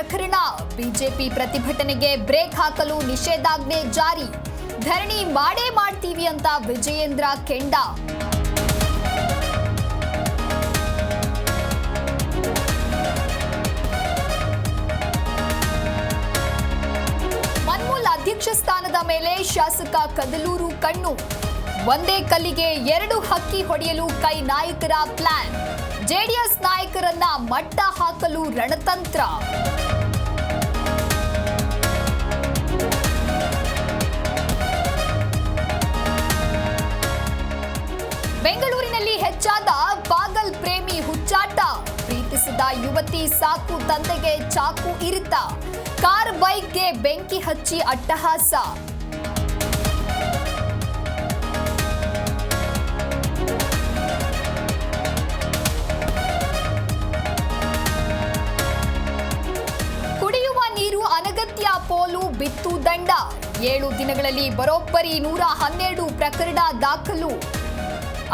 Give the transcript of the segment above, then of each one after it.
ಪ್ರಕರಣ ಬಿಜೆಪಿ ಪ್ರತಿಭಟನೆಗೆ ಬ್ರೇಕ್ ಹಾಕಲು ನಿಷೇಧಾಜ್ಞೆ ಜಾರಿ ಧರಣಿ ಮಾಡೇ ಮಾಡ್ತೀವಿ ಅಂತ ವಿಜಯೇಂದ್ರ ಕೆಂಡ ಮನ್ಮೂಲ್ ಅಧ್ಯಕ್ಷ ಸ್ಥಾನದ ಮೇಲೆ ಶಾಸಕ ಕದಲೂರು ಕಣ್ಣು ಒಂದೇ ಕಲ್ಲಿಗೆ ಎರಡು ಹಕ್ಕಿ ಹೊಡೆಯಲು ಕೈ ನಾಯಕರ ಪ್ಲಾನ್ ಜೆಡಿಎಸ್ ನಾಯಕರನ್ನ ಮಟ್ಟ ಹಾಕಲು ರಣತಂತ್ರ ಬೆಂಗಳೂರಿನಲ್ಲಿ ಹೆಚ್ಚಾದ ಪಾಗಲ್ ಪ್ರೇಮಿ ಹುಚ್ಚಾಟ ಪ್ರೀತಿಸಿದ ಯುವತಿ ಸಾಕು ತಂದೆಗೆ ಚಾಕು ಇರಿತ ಕಾರ್ ಬೈಕ್ಗೆ ಬೆಂಕಿ ಹಚ್ಚಿ ಅಟ್ಟಹಾಸ ಕುಡಿಯುವ ನೀರು ಅನಗತ್ಯ ಪೋಲು ಬಿತ್ತು ದಂಡ 7 ದಿನಗಳಲ್ಲಿ ಬರೋಬ್ಬರಿ 112 ಪ್ರಕರಣ ದಾಖಲು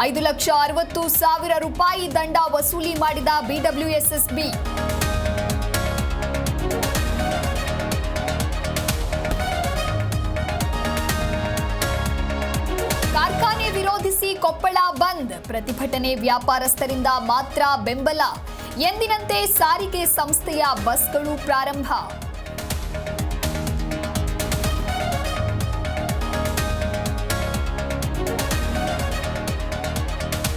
5,60,000 ರೂಪಾಯಿ ದಂಡ ವಸೂಲಿ ಮಾಡಿದ ಬಿಡಬ್ಲ್ಯೂಎಸ್ಎಸ್ಬಿ ಕಾರ್ಖಾನೆ ವಿರೋಧಿಸಿ ಕೊಪ್ಪಳ ಬಂದ್ ಪ್ರತಿಭಟನೆ ವ್ಯಾಪಾರಸ್ಥರಿಂದ ಮಾತ್ರ ಬೆಂಬಲ ಎಂದಿನಂತೆ ಸಾರಿಗೆ ಸಂಸ್ಥೆಯ ಬಸ್ಗಳು ಪ್ರಾರಂಭ